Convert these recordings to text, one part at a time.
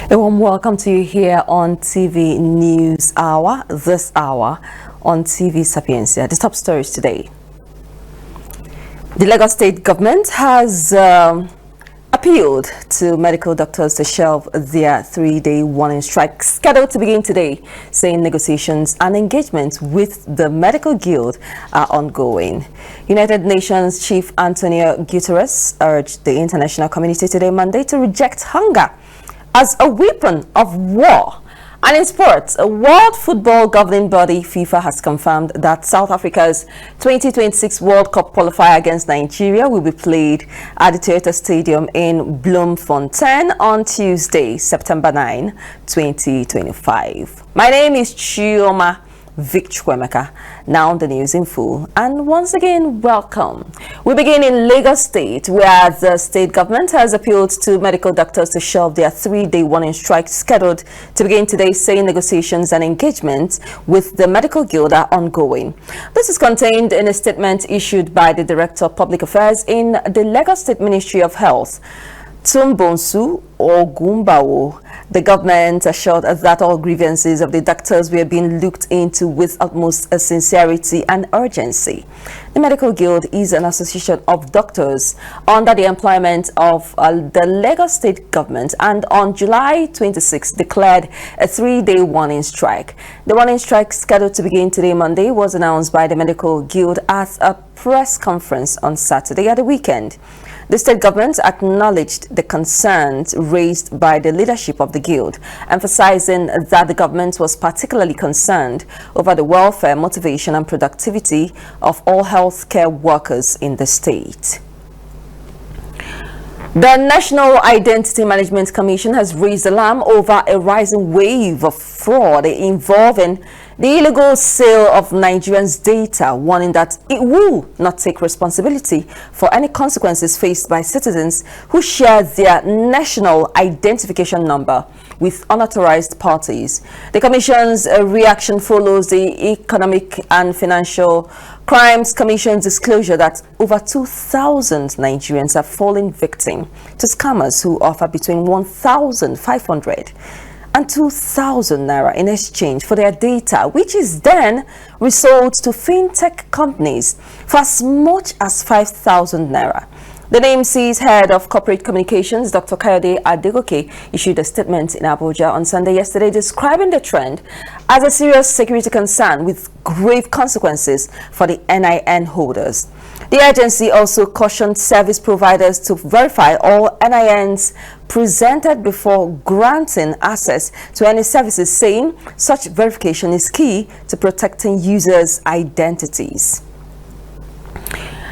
A warm welcome to you here on TV News Hour, this hour on TV Sapiencia. The top stories today. The Lagos State government has appealed to medical doctors to shelve their three-day warning strike scheduled to begin today, saying negotiations and engagements with the medical guild are ongoing. United Nations Chief Antonio Guterres urged the international community today, Monday, to reject hunger as a weapon of war. And in sports, a World Football Governing Body, FIFA, has confirmed that South Africa's 2026 World Cup qualifier against Nigeria will be played at the Toyota Stadium in Bloemfontein on Tuesday, September 9, 2025. My name is Chioma Victor. Now the news in full, and once again, welcome. We begin in Lagos State, where the state government has appealed to medical doctors to shelve their three-day warning strike scheduled to begin today, saying negotiations and engagements with the medical guild are ongoing. This is contained in a statement issued by the Director of Public Affairs in the Lagos State Ministry of Health, Tumbonsu Ogumbawo. The government assured us that all grievances of the doctors were being looked into with utmost sincerity and urgency. The Medical Guild is an association of doctors under the employment of the Lagos State government, and on July 26 declared a three-day warning strike. The warning strike, scheduled to begin today, Monday, was announced by the Medical Guild at a press conference on Saturday at the weekend. The state government acknowledged the concerns raised by the leadership of the guild, emphasizing that the government was particularly concerned over the welfare, motivation, and productivity of all healthcare workers in the state. The National Identity Management Commission has raised alarm over a rising wave of fraud involving the illegal sale of Nigerians' data, warning that it will not take responsibility for any consequences faced by citizens who share their national identification number with unauthorized parties. The Commission's reaction follows the Economic and Financial Crimes Commission's disclosure that over 2,000 Nigerians have fallen victim to scammers who offer between 1,500 and 2,000 naira in exchange for their data, which is then resold to fintech companies for as much as 5,000 naira. The NIMC's head of corporate communications, Dr. Kayode Adegoke, issued a statement in Abuja on Sunday yesterday describing the trend as a serious security concern with grave consequences for the NIN holders. The agency also cautioned service providers to verify all NINs presented before granting access to any services, saying such verification is key to protecting users' identities.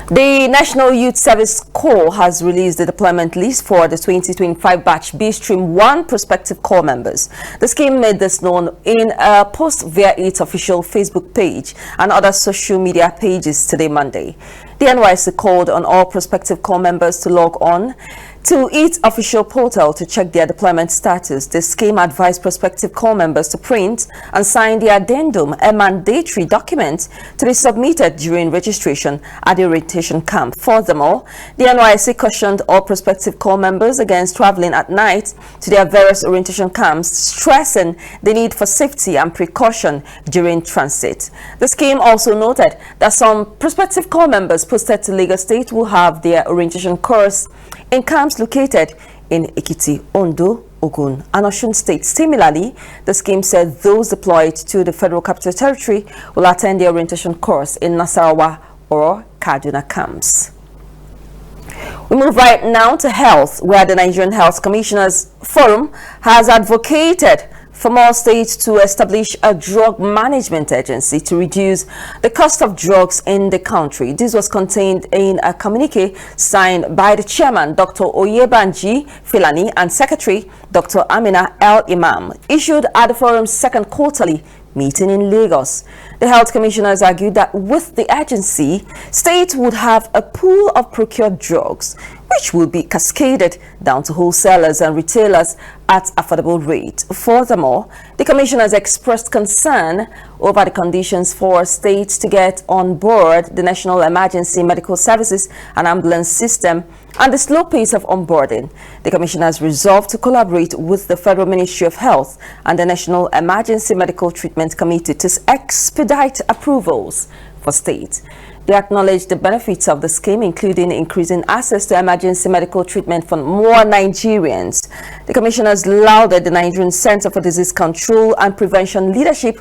The National Youth Service Corps has released the deployment list for the 2025 batch B Stream 1 Prospective Corps Members. The scheme made this known in a post via its official Facebook page and other social media pages today, Monday. The NYSC called on all prospective corps members to log on to its official portal to check their deployment status. The scheme advised prospective corps members to print and sign the addendum, a mandatory document to be submitted during registration at the orientation camp. Furthermore, the NYSC cautioned all prospective corps members against traveling at night to their various orientation camps, stressing the need for safety and precaution during transit. The scheme also noted that some prospective corps members posted to Lagos State will have their orientation course in camps located in Ekiti, Ondo, Ogun, and Osun State. Similarly, the scheme said those deployed to the Federal Capital Territory will attend the orientation course in Nasarawa or Kaduna camps. We move right now to health, where the Nigerian Health Commissioners Forum has advocated for more states to establish a drug management agency to reduce the cost of drugs in the country. This was contained in a communique signed by the chairman, Dr. Oyebanji Filani, and secretary, Dr. Amina El Imam, issued at the forum's second quarterly meeting in Lagos. The health commissioners argued that with the agency, states would have a pool of procured drugs which will be cascaded down to wholesalers and retailers at affordable rates. Furthermore, the commissioners expressed concern over the conditions for states to get on board the National Emergency Medical Services and Ambulance System and the slow pace of onboarding. The commissioners resolved to collaborate with the Federal Ministry of Health and the National Emergency Medical Treatment Committee to expedite approvals for states. They acknowledged the benefits of the scheme, including increasing access to emergency medical treatment for more Nigerians. The commissioners lauded the Nigerian Center for Disease Control and Prevention leadership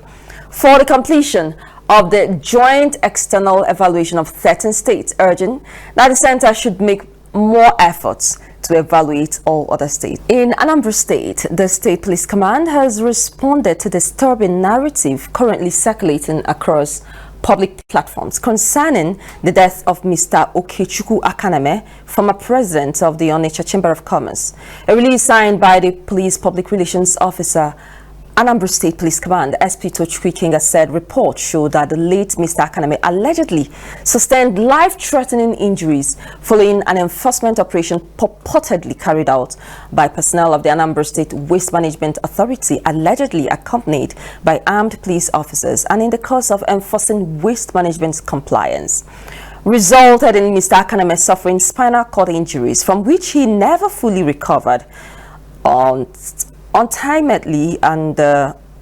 for the completion of the joint external evaluation of 13 states, urging that the center should make more efforts to evaluate all other states. In Anambra State, the State Police Command has responded to the disturbing narrative currently circulating across public platforms concerning the death of Mr. Okechukwu Akaneme, former president of the Onitsha Chamber of Commerce. A release signed by the police public relations officer, Anambra State Police Command, SP Tochukwu Ikenga, said reports show that the late Mr. Akaneme allegedly sustained life-threatening injuries following an enforcement operation purportedly carried out by personnel of the Anambra State Waste Management Authority, allegedly accompanied by armed police officers, and in the course of enforcing waste management compliance, resulted in Mr. Akaneme suffering spinal cord injuries from which he never fully recovered untimely and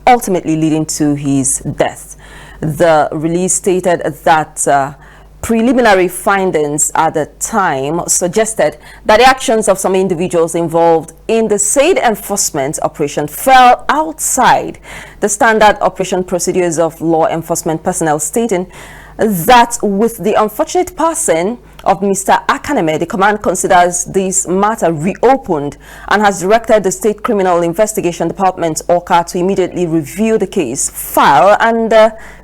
ultimately leading to his death. The release stated that preliminary findings at the time suggested that the actions of some individuals involved in the said enforcement operation fell outside the standard operation procedures of law enforcement personnel, stating that with the unfortunate passing of Mr. Akaneme, the command considers this matter reopened and has directed the State Criminal Investigation Department, ORCA, to immediately review the case, file and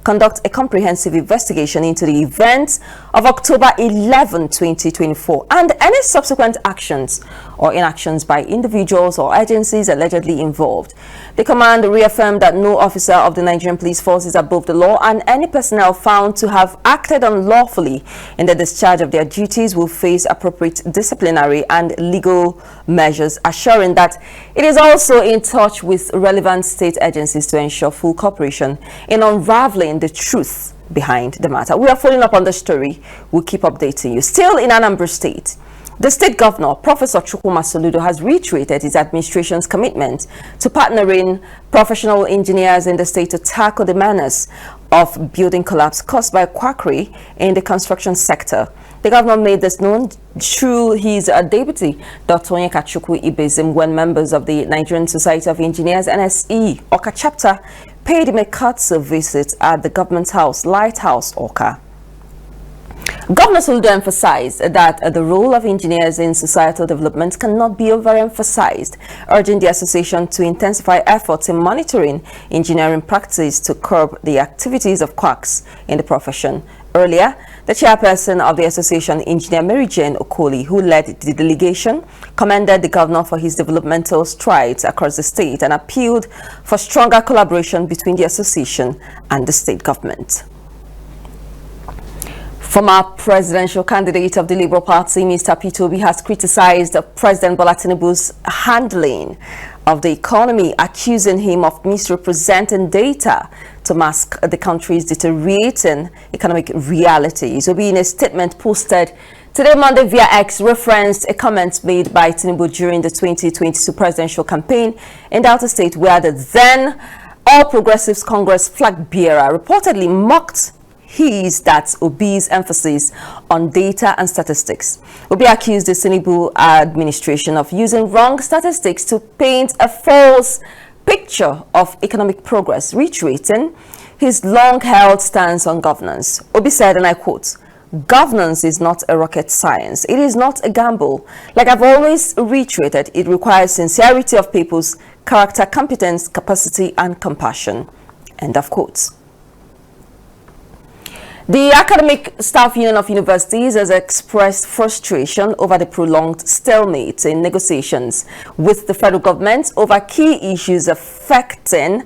conduct a comprehensive investigation into the events of October 11, 2024, and any subsequent actions or inactions by individuals or agencies allegedly involved. The command reaffirmed that no officer of the Nigerian Police Force is above the law, and any personnel found to have acted unlawfully in the discharge of their duties will face appropriate disciplinary and legal measures, assuring that it is also in touch with relevant state agencies to ensure full cooperation in unraveling the truth behind the matter. We are following up on the story. We'll keep updating you. Still in Anambra State, the state governor, Professor Chukwuma Soludo, has reiterated his administration's commitment to partnering professional engineers in the state to tackle the menace of building collapse caused by quackery in the construction sector. The governor made this known through his deputy, Dr. Onyekachukwu Ibezim, when members of the Nigerian Society of Engineers, NSE, Oka chapter, paid him a courtesy visit at the government house, Lighthouse, Oka. Governor Soludo emphasized that the role of engineers in societal development cannot be overemphasized, urging the association to intensify efforts in monitoring engineering practices to curb the activities of quacks in the profession. Earlier, the chairperson of the association, Engineer Mary Jane Okoli, who led the delegation, commended the governor for his developmental strides across the state and appealed for stronger collaboration between the association and the state government. Former presidential candidate of the Labour Party, Mr. Peter Obi, has criticized President Bola Tinubu's handling of the economy, accusing him of misrepresenting data to mask the country's deteriorating economic realities. Obi, in a statement posted today, Monday, via X, referenced a comment made by Tinubu during the 2022 presidential campaign in Delta State, where the then All Progressives Congress flag bearer reportedly mocked Obi's emphasis on data and statistics. Obi accused the Tinubu administration of using wrong statistics to paint a false picture of economic progress, reiterating his long-held stance on governance. Obi said, and I quote, "Governance is not a rocket science. It is not a gamble. Like I've always reiterated, it requires sincerity of people's character, competence, capacity, and compassion." End of quotes. The Academic Staff Union of Universities has expressed frustration over the prolonged stalemate in negotiations with the federal government over key issues affecting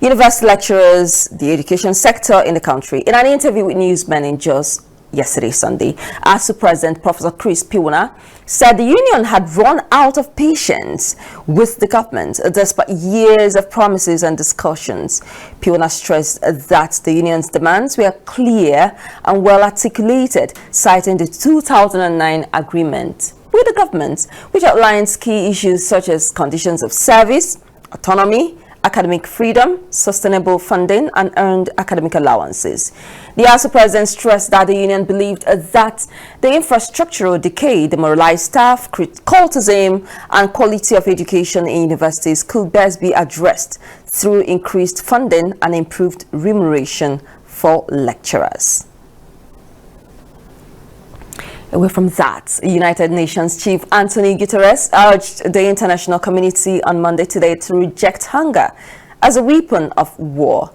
university lecturers, the education sector in the country. In an interview with newsmen in Jos yesterday, Sunday, ASU President Professor Chris Piwuna said the union had run out of patience with the government despite years of promises and discussions. Piwuna stressed that the union's demands were clear and well articulated, citing the 2009 agreement with the government, which outlines key issues such as conditions of service, autonomy, academic freedom, sustainable funding, and earned academic allowances. The ASU president stressed that the union believed that the infrastructural decay, demoralized staff, cultism, and quality of education in universities could best be addressed through increased funding and improved remuneration for lecturers. Away from that, United Nations Chief Antonio Guterres urged the international community on Monday today to reject hunger as a weapon of war.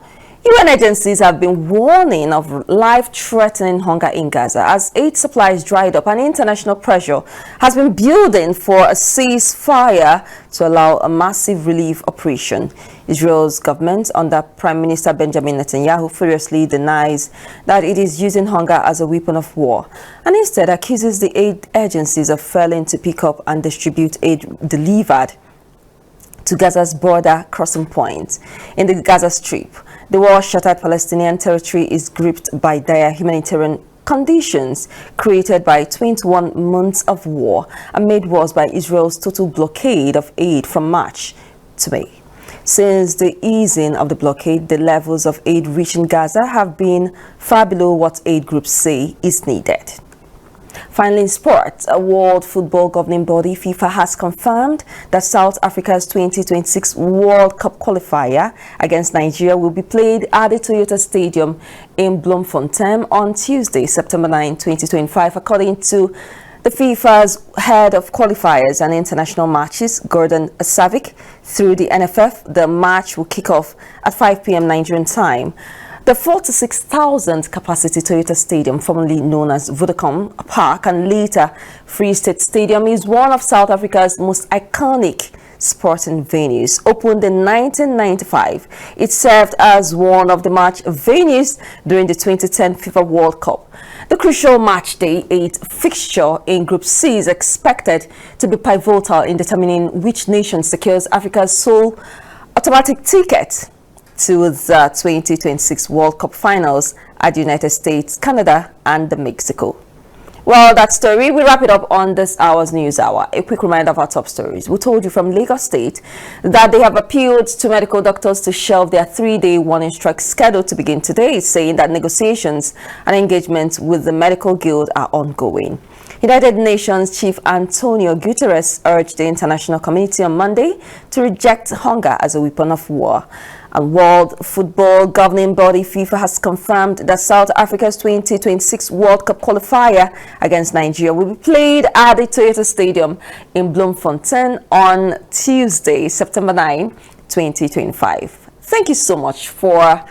UN agencies have been warning of life-threatening hunger in Gaza as aid supplies dried up, and international pressure has been building for a ceasefire to allow a massive relief operation. Israel's government, under Prime Minister Benjamin Netanyahu, furiously denies that it is using hunger as a weapon of war, and instead accuses the aid agencies of failing to pick up and distribute aid delivered to Gaza's border crossing point in the Gaza Strip. The war-shattered Palestinian territory is gripped by dire humanitarian conditions created by 21 months of war and made worse by Israel's total blockade of aid from March to May. Since the easing of the blockade, the levels of aid reaching Gaza have been far below what aid groups say is needed. Finally, in sports, a World Football Governing Body, FIFA, has confirmed that South Africa's 2026 World Cup qualifier against Nigeria will be played at the Toyota Stadium in Bloemfontein on Tuesday, September 9, 2025, according to the FIFA's head of qualifiers and international matches, Gordon Savik. Through the NFF, the match will kick off at 5 p.m. Nigerian time. The 46,000 capacity Toyota Stadium, formerly known as Vodacom Park and later Free State Stadium, is one of South Africa's most iconic sporting venues. Opened in 1995, it served as one of the match venues during the 2010 FIFA World Cup. The crucial match day 8 fixture in Group C is expected to be pivotal in determining which nation secures Africa's sole automatic ticket to the 2026 World Cup finals at the United States, Canada, and Mexico. Well, that story, we wrap it up on this hour's News Hour. A quick reminder of our top stories. We told you from Lagos State that they have appealed to medical doctors to shelve their 3-day warning strike scheduled to begin today, saying that negotiations and engagements with the medical guild are ongoing. United Nations Chief Antonio Guterres urged the international community on Monday to reject hunger as a weapon of war. And World Football Governing Body FIFA has confirmed that South Africa's 2026 World Cup qualifier against Nigeria will be played at the Toyota Stadium in Bloemfontein on Tuesday, September 9, 2025. Thank you so much for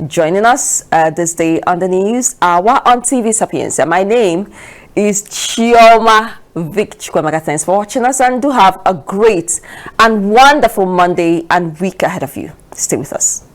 joining us this day on the News Hour on TV Sapienza. My name is Chioma Vic Chukwemeka. Thanks for watching us, and do have a great and wonderful Monday and week ahead of you. Stay with us.